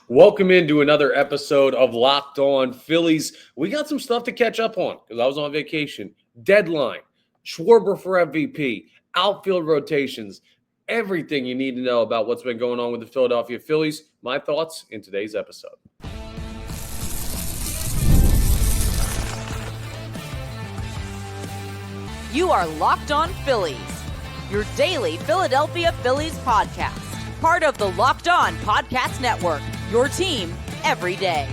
Welcome into another episode of Locked On Phillies. We got some stuff to catch up on because I was on vacation. Deadline, Schwarber for MVP, outfield rotations, everything you need to know about what's been going on with the Philadelphia Phillies. My thoughts in today's episode. You are Locked On Phillies, your daily Philadelphia Phillies podcast. Part of the Locked On Podcast Network, your team every day.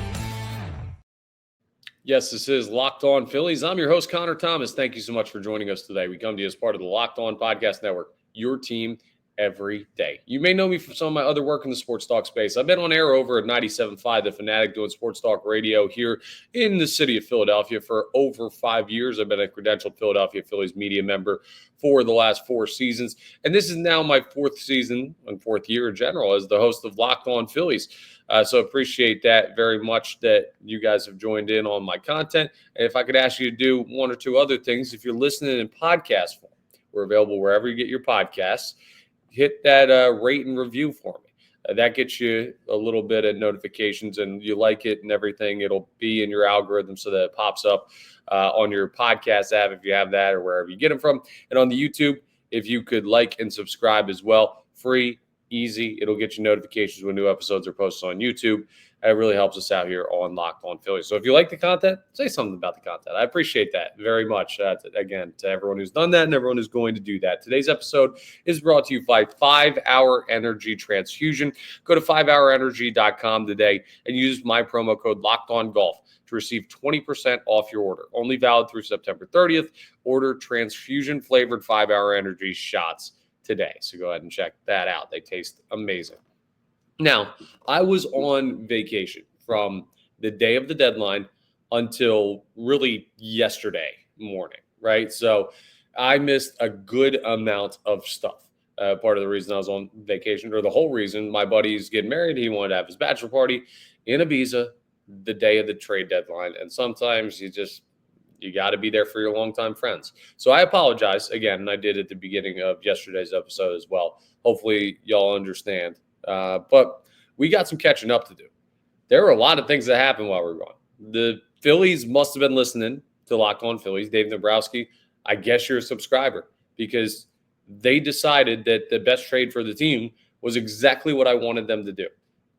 Yes, this is Locked On Phillies. I'm your host, Connor Thomas. Thank you so much for joining us today. We come to you as part of the Locked On Podcast Network, your team every day. You may know me from some of my other work in the sports talk space. I've been on air over at 97.5 The Fanatic doing sports talk radio here in the city of Philadelphia for over 5 years. I've been a credentialed Philadelphia Phillies media member for the last 4 seasons. And this is now my 4th season and 4th year in general as the host of Locked On Phillies. So appreciate that very much that you guys have joined in on my content. And if I could ask you to do 1 or 2 other things, if you're listening in podcast form, we're available wherever you get your podcasts. Hit that rate and review for me. That gets you a little bit of notifications, and you like it and everything. It'll be in your algorithm so that it pops up on your podcast app if you have that or wherever you get them from. And on the YouTube, if you could like and subscribe as well. Free, easy. It'll get you notifications when new episodes are posted on YouTube. It really helps us out here on Locked On Phillies. So if you like the content, say something about the content. I appreciate that very much. Again, to everyone who's done that and everyone who's going to do that. Today's episode is brought to you by 5-Hour Energy Transfusion. Go to 5hourenergy.com today and use my promo code LOCKEDONGOLF to receive 20% off your order. Only valid through September 30th. Order transfusion-flavored 5-Hour Energy shots today. So go ahead and check that out. They taste amazing. Now, I was on vacation from the day of the deadline until really yesterday morning, right? So I missed a good amount of stuff. Part of the reason I was on vacation, or the whole reason, my buddy's getting married. He wanted to have his bachelor party in Ibiza the day of the trade deadline. And sometimes you got to be there for your longtime friends. So I apologize again, and I did at the beginning of yesterday's episode as well. Hopefully y'all understand. But we got some catching up to do. There were a lot of things that happened while we were gone. The Phillies must have been listening to Locked On Phillies. Dave Dombrowski, I guess you're a subscriber, because they decided that the best trade for the team was exactly what I wanted them to do,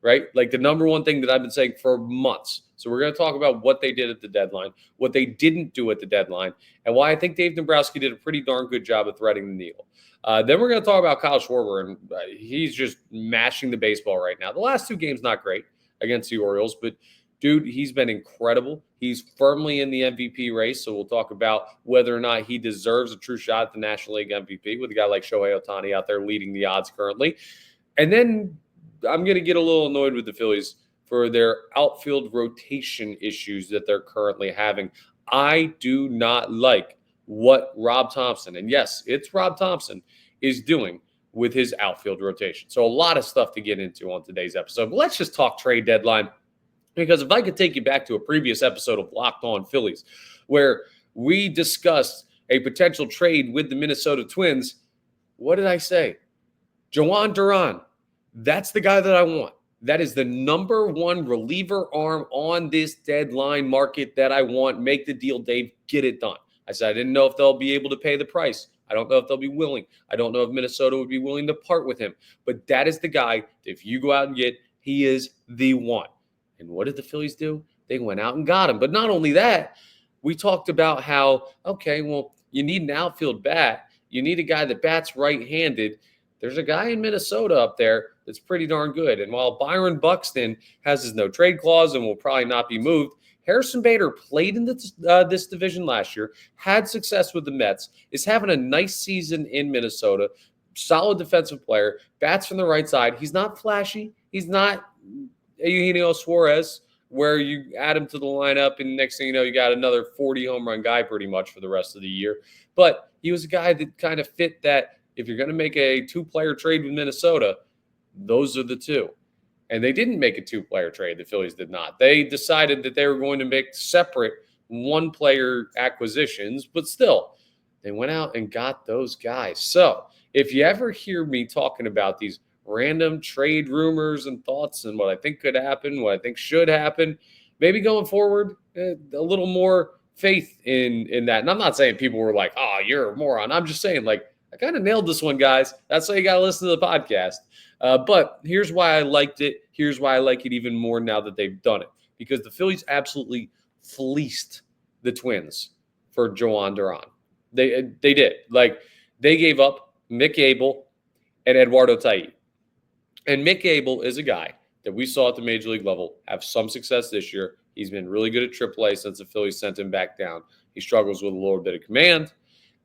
right? Like the number one thing that I've been saying for months. So we're going to talk about what they did at the deadline, what they didn't do at the deadline, and why I think Dave Dombrowski did a pretty darn good job of threading the needle. Then we're going to talk about Kyle Schwarber, and he's just mashing the baseball right now. The last 2 games, not great against the Orioles, but dude, he's been incredible. He's firmly in the MVP race, so we'll talk about whether or not he deserves a true shot at the National League MVP with a guy like Shohei Ohtani out there leading the odds currently. And then I'm going to get a little annoyed with the Phillies for their outfield rotation issues that they're currently having. I do not like what Rob Thomson, and yes, it's Rob Thomson, is doing with his outfield rotation. So a lot of stuff to get into on today's episode. But let's just talk trade deadline, because if I could take you back to a previous episode of Locked On Phillies where we discussed a potential trade with the Minnesota Twins, what did I say? Jhoan Duran. That's the guy that I want. That is the number 1 reliever arm on this deadline market that I want. Make the deal, Dave. Get it done. I said I didn't know if they'll be able to pay the price. I don't know if they'll be willing. I don't know if Minnesota would be willing to part with him. But that is the guy that if you go out and get, he is the one. And what did the Phillies do? They went out and got him. But not only that, we talked about how, okay, well, you need an outfield bat. You need a guy that bats right-handed. There's a guy in Minnesota up there that's pretty darn good. And while Byron Buxton has his no-trade clause and will probably not be moved, Harrison Bader played in this division last year, had success with the Mets, is having a nice season in Minnesota, solid defensive player, bats from the right side. He's not flashy. He's not Eugenio Suarez, where you add him to the lineup and next thing you know, you got another 40 home run guy pretty much for the rest of the year. But he was a guy that kind of fit that if you're going to make a 2-player trade with Minnesota, those are the 2. And they didn't make a 2-player trade. The Phillies did not. They decided that they were going to make separate 1-player acquisitions, but still, they went out and got those guys. So if you ever hear me talking about these random trade rumors and thoughts and what I think could happen, what I think should happen. Maybe going forward, a little more faith in that. And I'm not saying people were like, oh, you're a moron. I'm just saying, like, I kind of nailed this one, guys. That's why you got to listen to the podcast. But here's why I liked it. Here's why I like it even more now that they've done it. Because the Phillies absolutely fleeced the Twins for Jhoan Duran. They did. Like, they gave up Mick Abel and Eduardo Taillon. And Mick Abel is a guy that we saw at the major league level have some success this year. He's been really good at AAA since the Phillies sent him back down. He struggles with a little bit of command,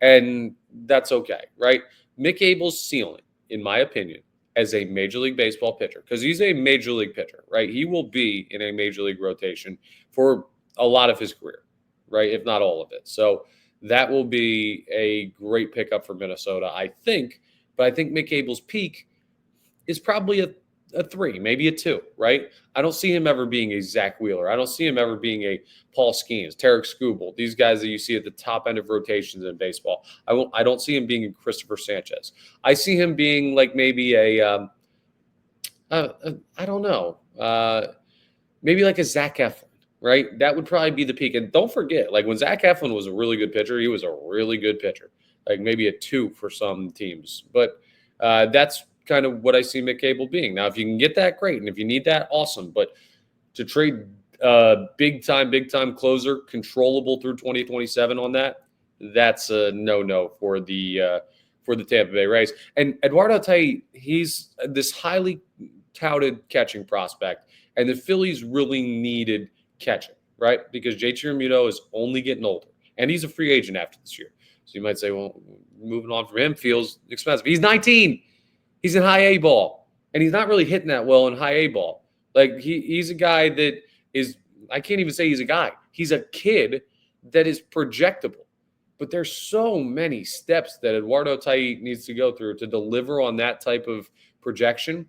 and that's okay, right? Mick Abel's ceiling, in my opinion, as a Major League Baseball pitcher, because he's a Major League pitcher, right? He will be in a Major League rotation for a lot of his career, right? If not all of it. So that will be a great pickup for Minnesota, I think. But I think Mick Abel's peak is probably a 3, maybe a 2, right? I don't see him ever being a Zach Wheeler. I don't see him ever being a Paul Skeens, Tarek Skubal, these guys that you see at the top end of rotations in baseball. I don't see him being a Christopher Sanchez. I see him being like maybe I don't know, maybe like a Zach Eflin, right? That would probably be the peak. And don't forget, like when Zach Eflin was a really good pitcher, he was a really good pitcher, like maybe a 2 for some teams. But that's kind of what I see Mick Abel being. Now, if you can get that, great. And if you need that, awesome. But to trade big time closer, controllable through 2027 on that, that's a no for the Tampa Bay Rays. And Eduardo Taillon, he's this highly touted catching prospect, and the Phillies really needed catching, right? Because JT Realmuto is only getting older, and he's a free agent after this year. So you might say, well, moving on from him feels expensive. He's 19. He's in high A ball, and he's not really hitting that well in high A ball. Like, he's a guy that is – I can't even say he's a guy. He's a kid that is projectable. But there's so many steps that Eduardo Taillon needs to go through to deliver on that type of projection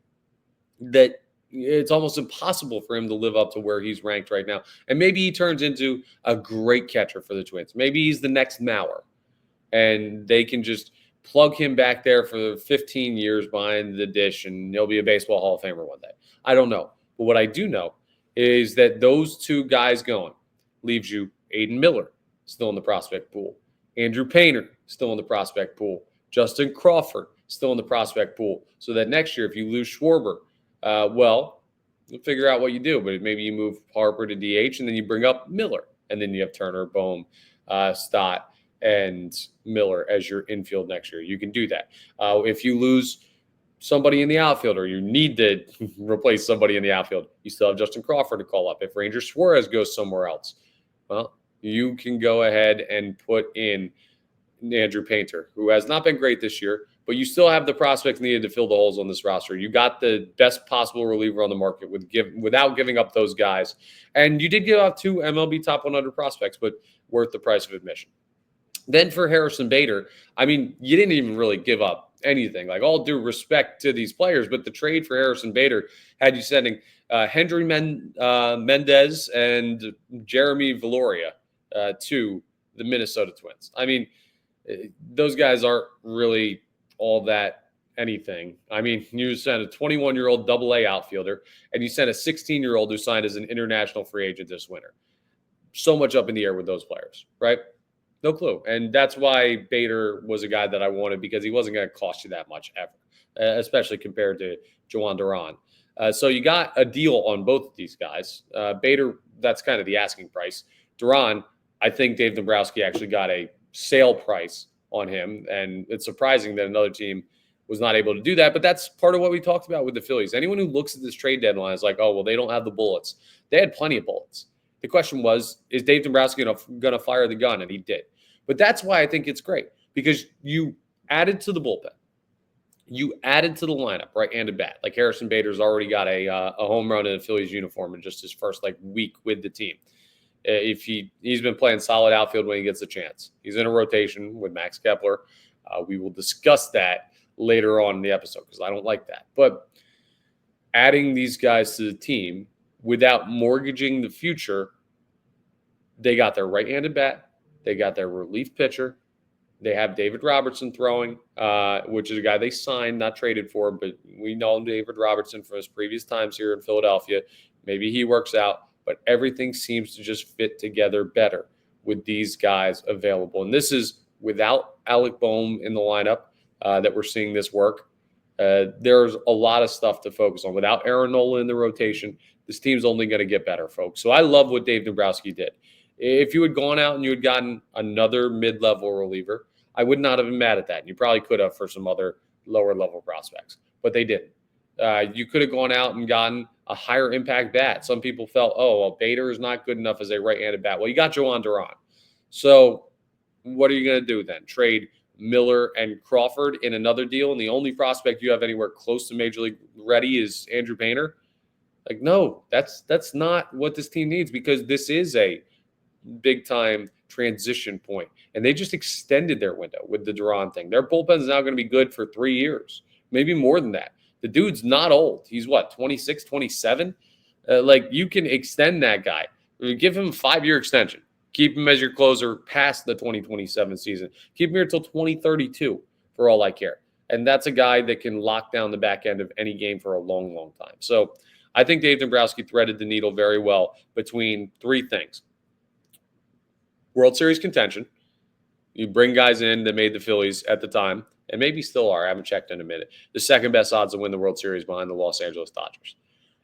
that it's almost impossible for him to live up to where he's ranked right now. And maybe he turns into a great catcher for the Twins. Maybe he's the next Mauer, and they can just – plug him back there for 15 years behind the dish, and he'll be a baseball Hall of Famer one day. I don't know. But what I do know is that those 2 guys going leaves you Aiden Miller, still in the prospect pool. Andrew Painter, still in the prospect pool. Justin Crawford, still in the prospect pool. So that next year, if you lose Schwarber, well, you'll figure out what you do. But maybe you move Harper to DH, and then you bring up Miller. And then you have Turner, Bohm, Stott, and Miller as your infield next year. You can do that. If you lose somebody in the outfield, or you need to replace somebody in the outfield, you still have Justin Crawford to call up. If Ranger Suarez goes somewhere else, well, you can go ahead and put in Andrew Painter, who has not been great this year, but you still have the prospects needed to fill the holes on this roster. You got the best possible reliever on the market without giving up those guys. And you did give up 2 MLB top 100 prospects, but worth the price of admission. Then for Harrison Bader, I mean, you didn't even really give up anything. Like, all due respect to these players, but the trade for Harrison Bader had you sending Hendry Mendez and Jeremy Valoria to the Minnesota Twins. I mean, those guys aren't really all that anything. I mean, you sent a 21-year-old Double-A outfielder, and you sent a 16-year-old who signed as an international free agent this winter. So much up in the air with those players, right? No clue. And that's why Bader was a guy that I wanted, because he wasn't going to cost you that much ever, especially compared to Jhoan Duran. So you got a deal on both of these guys. Bader, that's kind of the asking price. Duran, I think Dave Dombrowski actually got a sale price on him, and it's surprising that another team was not able to do that, but that's part of what we talked about with the Phillies. Anyone who looks at this trade deadline is like, oh, well, they don't have the bullets. They had plenty of bullets. The question was, is Dave Dombrowski going to fire the gun? And he did. But that's why I think it's great, because you added to the bullpen. You added to the lineup, right-handed bat. Like, Harrison Bader's already got a home run in a Phillies uniform in just his first week with the team. If he's been playing solid outfield when he gets a chance. He's in a rotation with Max Kepler. We will discuss that later on in the episode, because I don't like that. But adding these guys to the team without mortgaging the future, they got their right-handed bat, they got their relief pitcher, They have David Robertson throwing, which is a guy they signed, not traded for, but we know David Robertson from his previous times here in Philadelphia. Maybe he works out, but everything seems to just fit together better with these guys available. And this is without Alec Boehm in the lineup that we're seeing this work. There's a lot of stuff to focus on. Without Aaron Nola in the rotation, this team's only going to get better, folks. So I love what Dave Dombrowski did. If you had gone out and you had gotten another mid-level reliever, I would not have been mad at that. You probably could have for some other lower-level prospects, but they didn't. You could have gone out and gotten a higher impact bat. Some people felt, oh, well, Bader is not good enough as a right-handed bat. Well, you got Jhoan Duran. So what are you going to do then? Trade Miller and Crawford in another deal, and the only prospect you have anywhere close to Major League ready is Andrew Painter? Like, no, that's not what this team needs, because this is a big-time transition point. And they just extended their window with the Duran thing. Their bullpen is now going to be good for 3 years, maybe more than that. The dude's not old. He's what, 26, 27? Like, you can extend that guy. Give him a 5-year extension. Keep him as your closer past the 2027 season. Keep him here until 2032 for all I care. And that's a guy that can lock down the back end of any game for a long, long time. So I think Dave Dombrowski threaded the needle very well between three things. World Series contention. You bring guys in that made the Phillies at the time, and maybe still are, I haven't checked in a minute, the second best odds to win the World Series behind the Los Angeles Dodgers.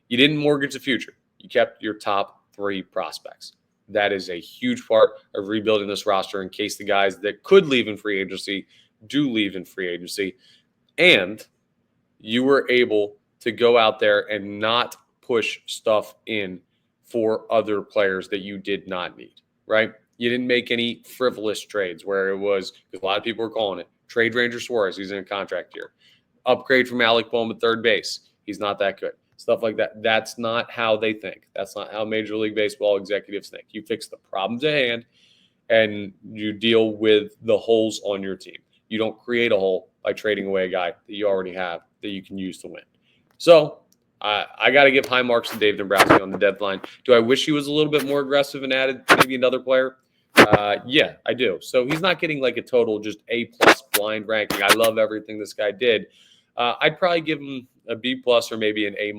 You didn't mortgage the future. You kept your top 3 prospects. That is a huge part of rebuilding this roster in case the guys that could leave in free agency do leave in free agency. And you were able to go out there and not push stuff in for other players that you did not need, right? You didn't make any frivolous trades where it was, because a lot of people were calling it, trade Ranger Suarez, he's in a contract year. Upgrade from Alec Boehm at third base, he's not that good. Stuff like that. That's not how they think. That's not how Major League Baseball executives think. You fix the problems at hand and you deal with the holes on your team. You don't create a hole by trading away a guy that you already have that you can use to win. So I got to give high marks to Dave Dombrowski on the deadline. Do I wish he was a little bit more aggressive and added maybe another player? Yeah, I do. So he's not getting like a total just A+ blind ranking. I love everything this guy did. I'd probably give him a B+ or maybe an A-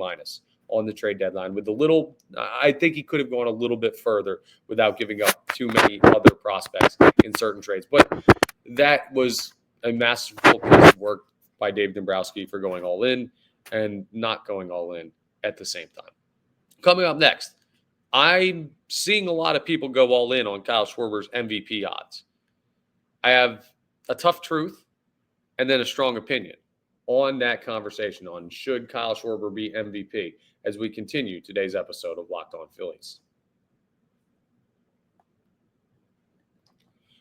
on the trade deadline. With a little, I think he could have gone a little bit further without giving up too many other prospects in certain trades. But that was a masterful piece of work by Dave Dombrowski for going all in and not going all in at the same time. Coming up next, I'm seeing a lot of people go all in on Kyle Schwarber's MVP odds. I have a tough truth and then a strong opinion on that conversation on should Kyle Schwarber be MVP as we continue today's episode of Locked On Phillies.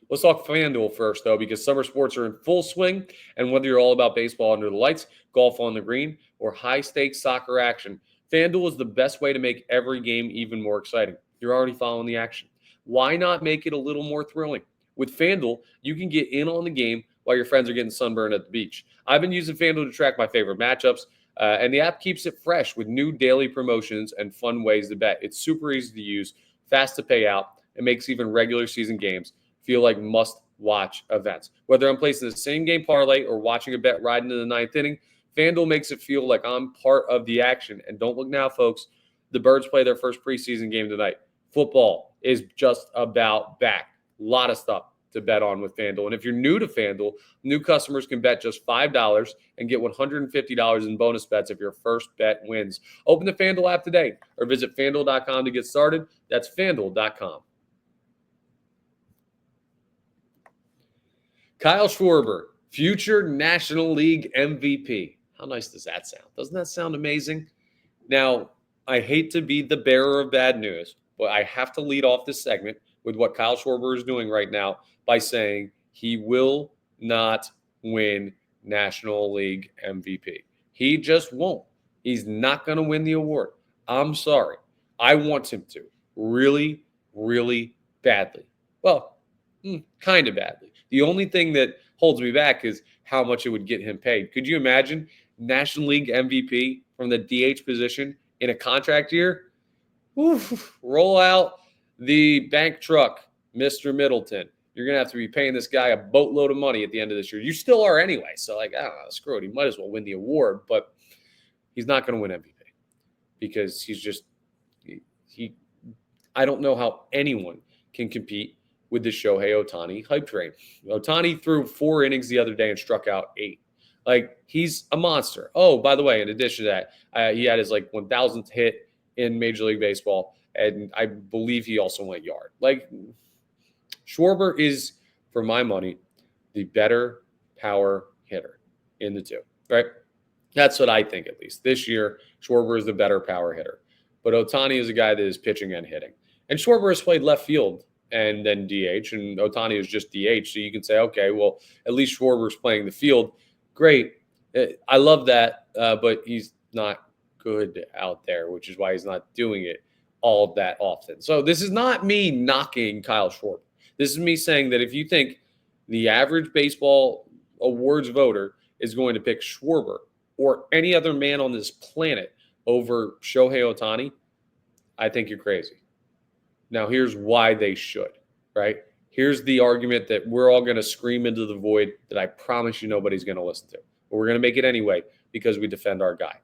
Let's talk FanDuel first, though, because summer sports are in full swing, and whether you're all about baseball under the lights, golf on the green, or high-stakes soccer action, FanDuel is the best way to make every game even more exciting. You're already following the action. Why not make it a little more thrilling? With FanDuel, you can get in on the game while your friends are getting sunburned at the beach. I've been using FanDuel to track my favorite matchups, and the app keeps it fresh with new daily promotions and fun ways to bet. It's super easy to use, fast to pay out. It makes even regular season games feel like must-watch events. Whether I'm placing the same game parlay or watching a bet ride into the ninth inning, FanDuel makes it feel like I'm part of the action. And don't look now, folks. The Birds play their first preseason game tonight. Football is just about back. A lot of stuff to bet on with FanDuel. And if you're new to FanDuel, new customers can bet just $5 and get $150 in bonus bets if your first bet wins. Open the FanDuel app today or visit FanDuel.com to get started. That's FanDuel.com. Kyle Schwarber, future National League MVP. How nice does that sound? Doesn't that sound amazing? Now, I hate to be the bearer of bad news, but I have to lead off this segment with what Kyle Schwarber is doing right now by saying he will not win National League MVP. He just won't. He's not going to win the award. I'm sorry. I want him to really, really badly. Well, kind of badly. The only thing that holds me back is how much it would get him paid. Could you imagine National League MVP from the DH position in a contract year? Oof, roll out the bank truck, Mr. Middleton. you're going to have to be paying this guy a boatload of money at the end of this year. You still are anyway. So, like, I don't know, screw it. He might as well win the award, but he's not going to win MVP because he's just I don't know how anyone can compete with the Shohei Ohtani hype train. Ohtani threw 4 innings the other day and struck out 8. Like, he's a monster. Oh, by the way, in addition to that, he had his 1,000th hit in Major League Baseball, and I believe he also went yard. Like, Schwarber is, for my money, the better power hitter in the two, right? That's what I think, at least. This year, Schwarber is the better power hitter. But Ohtani is a guy that is pitching and hitting. And Schwarber has played left field and then DH, and Ohtani is just DH. So you can say, okay, well, at least Schwarber's playing the field. Great. I love that, but he's not good out there, which is why he's not doing it all that often. So this is not me knocking Kyle Schwarber. This is me saying that if you think the average baseball awards voter is going to pick Schwarber or any other man on this planet over Shohei Ohtani, I think you're crazy. Now, here's why they should, right? Here's the argument that we're all going to scream into the void that I promise you nobody's going to listen to. But we're going to make it anyway because we defend our guy.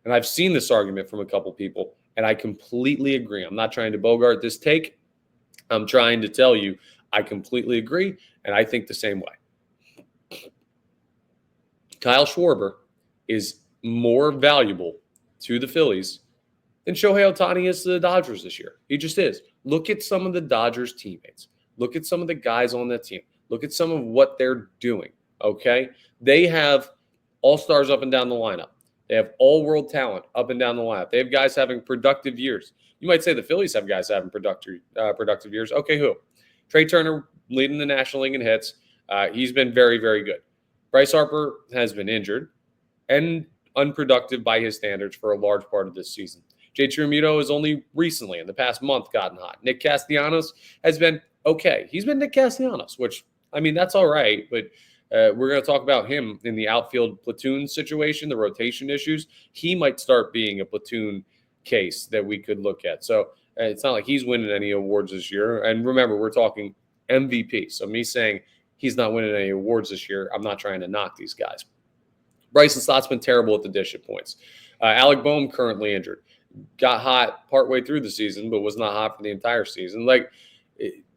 And I've seen this argument from a couple people, and I completely agree. I'm not trying to bogart this take. I'm trying to tell you I completely agree, and I think the same way. Kyle Schwarber is more valuable to the Phillies than Shohei Ohtani is to the Dodgers this year. He just is. Look at some of the Dodgers teammates. Look at some of the guys on that team. Look at some of what they're doing, okay? They have all-stars up and down the lineup. They have all-world talent up and down the lineup. They have guys having productive years. You might say the Phillies have guys having productive years. Okay, who? Trey Turner leading the National League in hits. He's been very, very good. Bryce Harper has been injured and unproductive by his standards for a large part of this season. Jay Chiramito has only recently, in the past month, gotten hot. Nick Castellanos has been okay. He's been Nick Castellanos, which, I mean, that's all right, but we're going to talk about him in the outfield platoon situation, the rotation issues. He might start being a platoon case that we could look at. So it's not like he's winning any awards this year. And remember, we're talking MVP. So me saying he's not winning any awards this year, I'm not trying to knock these guys. Bryson Stott's been terrible at the dish at points. Alec Boehm currently injured. Got hot partway through the season, but was not hot for the entire season.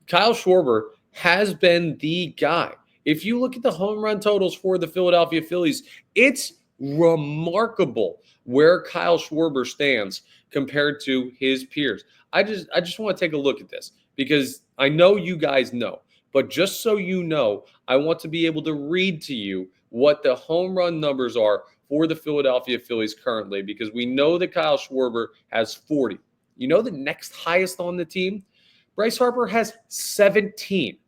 Kyle Schwarber has been the guy. If you look at the home run totals for the Philadelphia Phillies, it's remarkable where Kyle Schwarber stands compared to his peers. I just want to take a look at this because I know you guys know, but just so you know, I want to be able to read to you what the home run numbers are for the Philadelphia Phillies currently, because we know that Kyle Schwarber has 40. You know the next highest on the team? Bryce Harper has 17,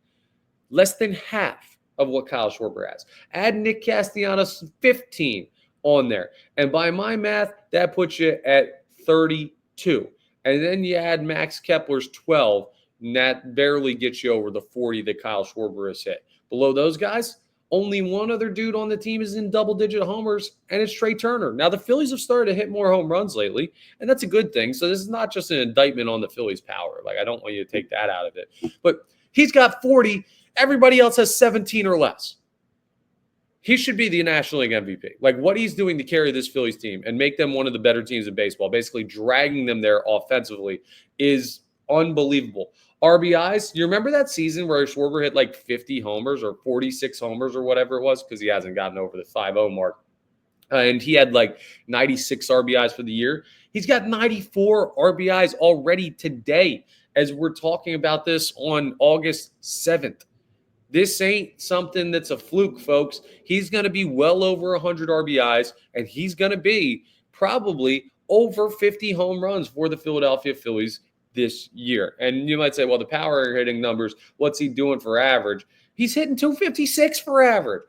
less than half of what Kyle Schwarber has. Add Nick Castellanos 15 on there. And by my math, that puts you at 32. And then you add Max Kepler's 12, and that barely gets you over the 40 that Kyle Schwarber has hit. Below those guys, only one other dude on the team is in double-digit homers, and it's Trey Turner. Now, the Phillies have started to hit more home runs lately, and that's a good thing. So this is not just an indictment on the Phillies' power. I don't want you to take that out of it. But he's got 40. Everybody else has 17 or less. He should be the National League MVP. What he's doing to carry this Phillies team and make them one of the better teams in baseball, basically dragging them there offensively, is unbelievable. RBIs, you remember that season where Schwarber hit 50 homers or 46 homers or whatever it was, because he hasn't gotten over the 5-0 mark. And he had 96 RBIs for the year. He's got 94 RBIs already today as we're talking about this on August 7th. This ain't something that's a fluke, folks. He's going to be well over 100 RBIs, and he's going to be probably over 50 home runs for the Philadelphia Phillies this year. And you might say, well, the power hitting numbers, what's he doing for average? He's hitting 256 for average.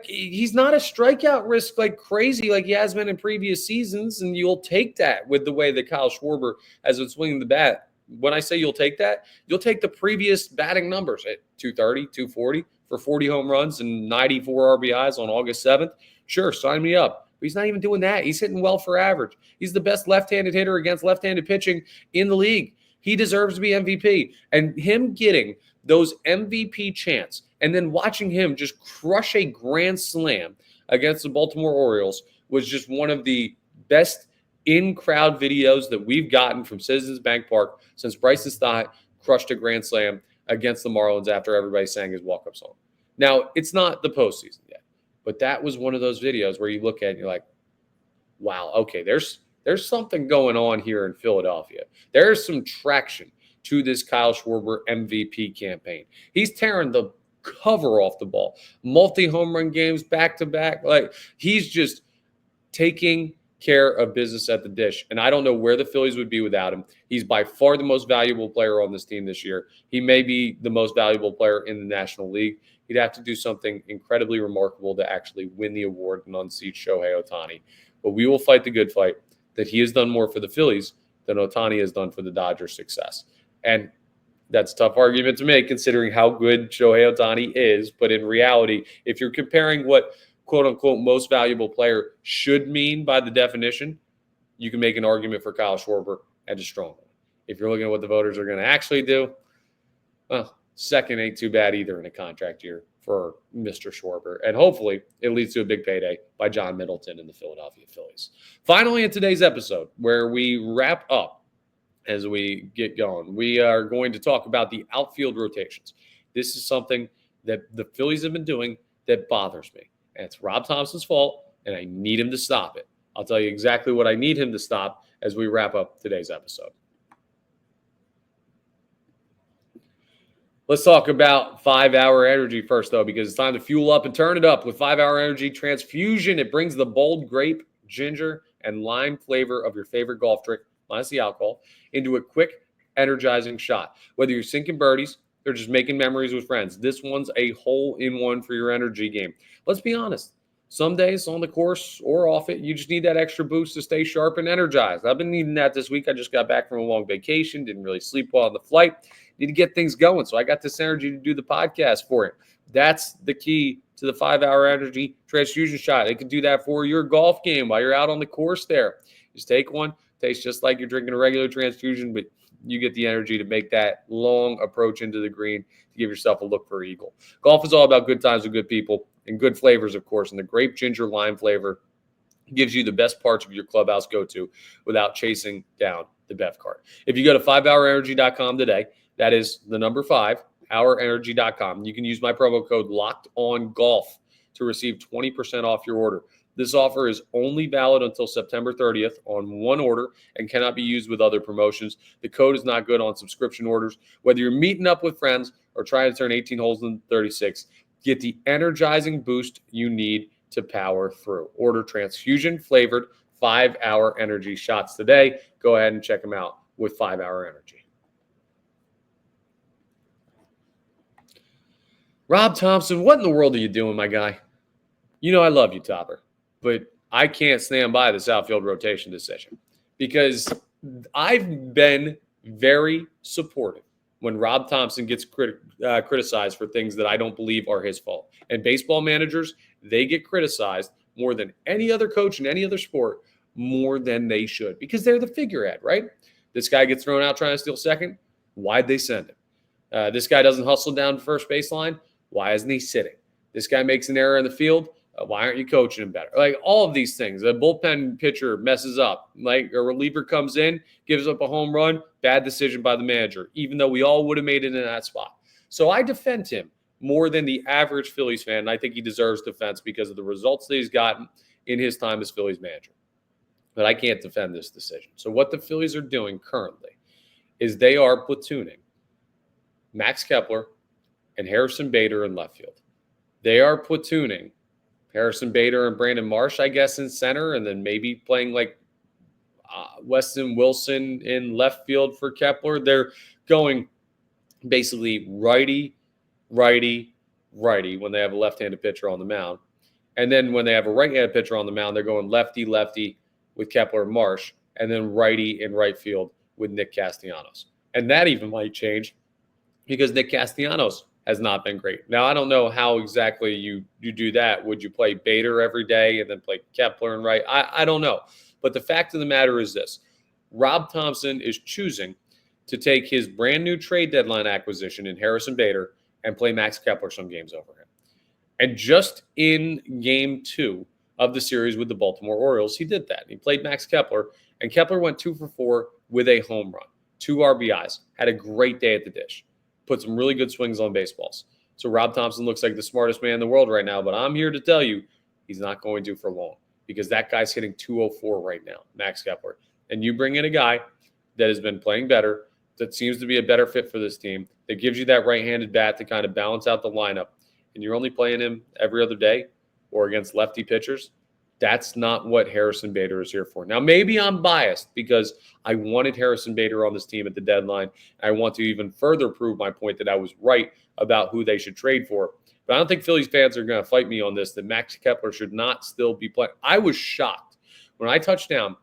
He's not a strikeout risk crazy like he has been in previous seasons, and you'll take that with the way that Kyle Schwarber has been swinging the bat. When I say you'll take that, you'll take the previous batting numbers at 230, 240 for 40 home runs and 94 RBIs on August 7th. Sure, sign me up. But he's not even doing that. He's hitting well for average. He's the best left-handed hitter against left-handed pitching in the league. He deserves to be MVP. And him getting those MVP chants and then watching him just crush a grand slam against the Baltimore Orioles was just one of the best in-crowd videos that we've gotten from Citizens Bank Park since Bryson Stott crushed a grand slam against the Marlins after everybody sang his walk-up song. Now, it's not the postseason yet, but that was one of those videos where you look at it and you're like, wow, okay, there's something going on here in Philadelphia. There's some traction to this Kyle Schwarber MVP campaign. He's tearing the cover off the ball. Multi-home run games back-to-back. Like, he's just taking care of business at the dish. And I don't know where the Phillies would be without him. He's by far the most valuable player on this team this year. He may be the most valuable player in the National League. He'd have to do something incredibly remarkable to actually win the award and unseat Shohei Ohtani. But we will fight the good fight that he has done more for the Phillies than Ohtani has done for the Dodgers' success. And that's a tough argument to make considering how good Shohei Ohtani is. But in reality, if you're comparing what quote-unquote most valuable player should mean by the definition, you can make an argument for Kyle Schwarber and a strong one. If you're looking at what the voters are going to actually do, well, second ain't too bad either in a contract year for Mr. Schwarber. And hopefully it leads to a big payday by John Middleton and the Philadelphia Phillies. Finally, in today's episode, where we wrap up as we get going, we are going to talk about the outfield rotations. This is something that the Phillies have been doing that bothers me. And it's Rob Thomson's fault, and I need him to stop it. I'll tell you exactly what I need him to stop as we wrap up today's episode. Let's talk about 5-Hour Energy first, though, because it's time to fuel up and turn it up with 5-Hour Energy Transfusion. It brings the bold grape, ginger, and lime flavor of your favorite golf drink, minus the alcohol, into a quick, energizing shot. Whether you're sinking birdies or just making memories with friends, this one's a hole-in-one for your energy game. Let's be honest. Some days on the course or off it, you just need that extra boost to stay sharp and energized. I've been needing that this week. I just got back from a long vacation, didn't really sleep well on the flight. Need to get things going. So I got this energy to do the podcast for it. That's the key to the 5-Hour Energy Transfusion Shot. It can do that for your golf game while you're out on the course there. Just take one. Tastes just like you're drinking a regular transfusion, but you get the energy to make that long approach into the green to give yourself a look for eagle. Golf is all about good times with good people and good flavors, of course. And the grape, ginger, lime flavor gives you the best parts of your clubhouse go-to without chasing down the Bev cart. If you go to 5hourenergy.com today, that is the number 5, hourenergy.com. You can use my promo code LOCKEDONGOLF to receive 20% off your order. This offer is only valid until September 30th on one order and cannot be used with other promotions. The code is not good on subscription orders. Whether you're meeting up with friends or trying to turn 18 holes into 36, get the energizing boost you need to power through. Order transfusion-flavored 5-Hour Energy shots today. Go ahead and check them out with 5-Hour Energy. Rob Thomson, what in the world are you doing, my guy? You know I love you, Topper, but I can't stand by this outfield rotation decision because I've been very supportive when Rob Thomson gets criticized for things that I don't believe are his fault. And baseball managers, they get criticized more than any other coach in any other sport, more than they should, because they're the figurehead, right? This guy gets thrown out trying to steal second. Why'd they send him? This guy doesn't hustle down the first baseline. Why isn't he sitting? This guy makes an error in the field. Why aren't you coaching him better? Like all of these things. A bullpen pitcher messes up. Like a reliever comes in, gives up a home run. Bad decision by the manager, even though we all would have made it in that spot. So I defend him more than the average Phillies fan. And I think he deserves defense because of the results that he's gotten in his time as Phillies manager. But I can't defend this decision. So what the Phillies are doing currently is they are platooning Max Kepler and Harrison Bader in left field. They are platooning Harrison Bader and Brandon Marsh, I guess, in center, and then maybe playing like Weston Wilson in left field for Kepler. They're going basically righty, righty, righty when they have a left-handed pitcher on the mound. And then when they have a right-handed pitcher on the mound, they're going lefty, lefty with Kepler and Marsh, and then righty in right field with Nick Castellanos. And that even might change because Nick Castellanos has not been great. Now, I don't know how exactly you do that. Would you play Bader every day and then play Kepler and right? I don't know. But the fact of the matter is this. Rob Thomson is choosing to take his brand new trade deadline acquisition in Harrison Bader and play Max Kepler some games over him. And just in game 2 of the series with the Baltimore Orioles, he did that. He played Max Kepler, and Kepler went 2 for 4 with a home run, 2 RBIs, had a great day at the dish, put some really good swings on baseballs. So Rob Thomson looks like the smartest man in the world right now, but I'm here to tell you he's not going to for long because that guy's hitting 204 right now, Max Kepler. And you bring in a guy that has been playing better, that seems to be a better fit for this team, that gives you that right-handed bat to kind of balance out the lineup, and you're only playing him every other day or against lefty pitchers, that's not what Harrison Bader is here for. Now, maybe I'm biased because I wanted Harrison Bader on this team at the deadline. I want to even further prove my point that I was right about who they should trade for. But I don't think Phillies fans are going to fight me on this, that Max Kepler should not still be playing. I was shocked when I touched down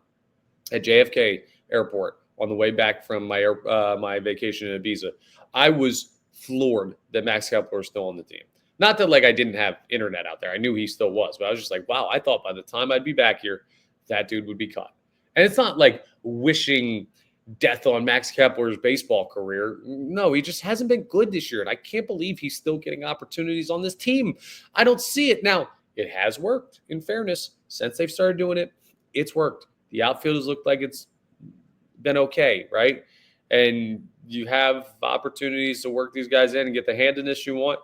at JFK Airport on the way back from my vacation in Ibiza. I was floored that Max Kepler is still on the team. Not that I didn't have internet out there. I knew he still was, but I was just like, wow, I thought by the time I'd be back here, that dude would be cut. And it's not like wishing death on Max Kepler's baseball career. No, he just hasn't been good this year. And I can't believe he's still getting opportunities on this team. I don't see it. Now, it has worked, in fairness. Since they've started doing it, it's worked. The outfield has looked like it's been okay, right? And you have opportunities to work these guys in and get the handedness you want.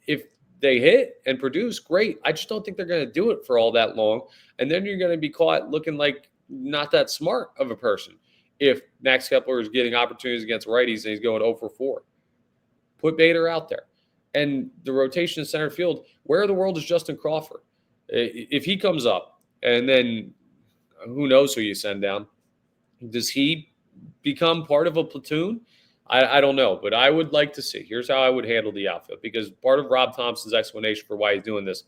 If they hit and produce, great. I just don't think they're going to do it for all that long. And then you're going to be caught looking like not that smart of a person. If Max Kepler is getting opportunities against righties and he's going 0 for 4, put Bader out there. And the rotation in center field, where in the world is Justin Crawford? If he comes up and then who knows who you send down, does he become part of a platoon? I don't know, but I would like to see. Here's how I would handle the outfield, because part of Rob Thomson's explanation for why he's doing this,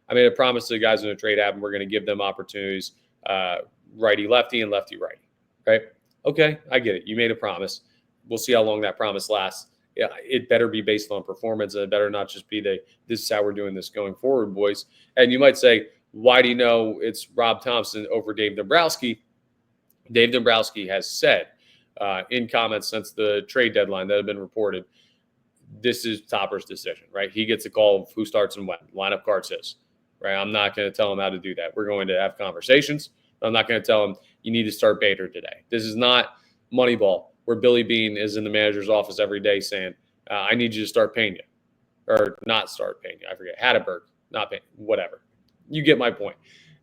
I made a promise to the guys in the trade happen. We're going to give them opportunities, righty-lefty and lefty-righty, right? Okay, I get it. You made a promise. We'll see how long that promise lasts. Yeah, it better be based on performance, and it better not just be this is how we're doing this going forward, boys. And you might say, why do you know it's Rob Thomson over Dave Dombrowski? Dave Dombrowski has said in comments since the trade deadline that have been reported, this is Topper's decision, right? He gets a call of who starts and when. Lineup card's his, right? I'm not going to tell him how to do that. We're going to have conversations. I'm not going to tell him you need to start Bader today. This is not Moneyball, where Billy Bean is in the manager's office every day saying, I need you to start Pena, or not start Pena. I forget. Hatteberg, not Pena, whatever. You get my point.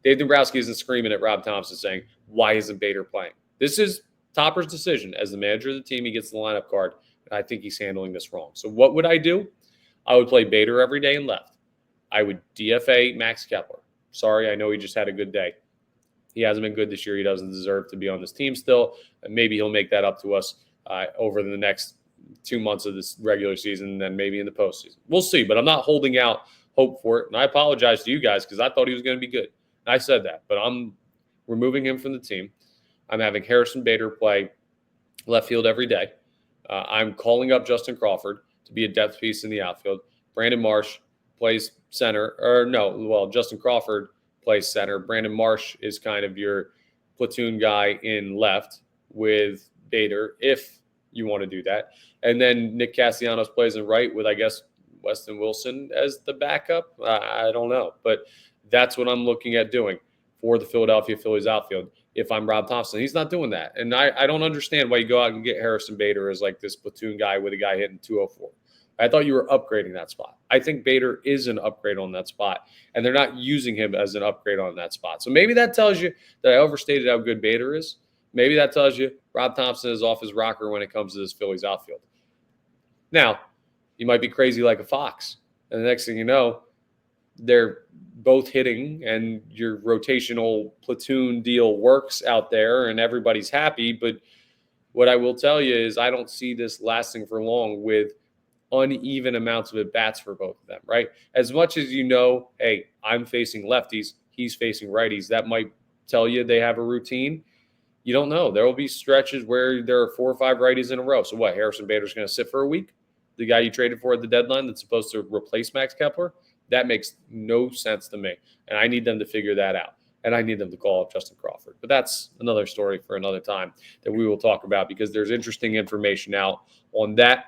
Dave Dombrowski isn't screaming at Rob Thomson saying, why isn't Bader playing? This is Topper's decision. As the manager of the team, he gets the lineup card. I think he's handling this wrong. So what would I do? I would play Bader every day and left. I would DFA Max Kepler. Sorry, I know he just had a good day. He hasn't been good this year. He doesn't deserve to be on this team still. And maybe he'll make that up to us over the next 2 months of this regular season, and then maybe in the postseason. We'll see, but I'm not holding out hope for it. And I apologize to you guys because I thought he was going to be good. And I said that, but I'm removing him from the team. I'm having Harrison Bader play left field every day. I'm calling up Justin Crawford to be a depth piece in the outfield. Brandon Marsh plays center. Justin Crawford plays center. Brandon Marsh is kind of your platoon guy in left with Bader, if you want to do that. And then Nick Castellanos plays in right with, I guess, Weston Wilson as the backup. I don't know. But that's what I'm looking at doing for the Philadelphia Phillies outfield. If I'm Rob Thomson, he's not doing that. And I don't understand why you go out and get Harrison Bader as like this platoon guy with a guy hitting 204. I thought you were upgrading that spot. I think Bader is an upgrade on that spot, and they're not using him as an upgrade on that spot. So maybe that tells you that I overstated how good Bader is. Maybe that tells you Rob Thomson is off his rocker when it comes to this Phillies outfield. Now, you might be crazy like a fox, and the next thing you know, they're both hitting and your rotational platoon deal works out there and everybody's happy. But what I will tell you is I don't see this lasting for long with uneven amounts of at-bats for both of them, right? As much as you know, hey, I'm facing lefties, he's facing righties, that might tell you they have a routine. You don't know. There will be stretches where there are 4 or 5 righties in a row. So what, Harrison Bader's going to sit for a week? The guy you traded for at the deadline that's supposed to replace Max Kepler? That makes no sense to me, and I need them to figure that out. and I need them to call up Justin Crawford. But that's another story for another time that we will talk about, because there's interesting information out on that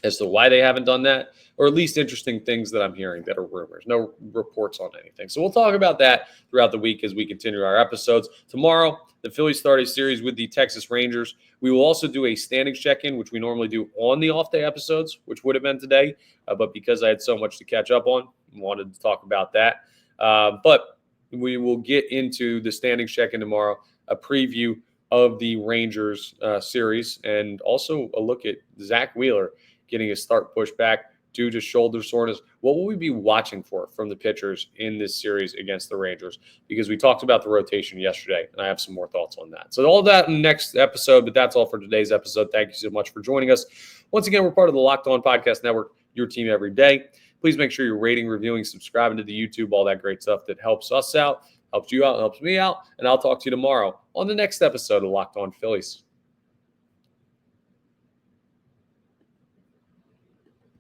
as to why they haven't done that, or at least interesting things that I'm hearing that are rumors. No reports on anything. So we'll talk about that throughout the week as we continue our episodes. Tomorrow, the Phillies start a series with the Texas Rangers. We will also do a standings check-in, which we normally do on the off-day episodes, which would have been today. But because I had so much to catch up on, I wanted to talk about that. But we will get into the standings check-in tomorrow, a preview of the Rangers series, and also a look at Zach Wheeler getting his start pushed back due to shoulder soreness. What will we be watching for from the pitchers in this series against the Rangers? Because we talked about the rotation yesterday, and I have some more thoughts on that. So all that in the next episode, but that's all for today's episode. Thank you so much for joining us. Once again, we're part of the Locked On Podcast Network, your team every day. Please make sure you're rating, reviewing, subscribing to the YouTube, all that great stuff that helps us out, helps you out, helps me out, and I'll talk to you tomorrow on the next episode of Locked On Phillies.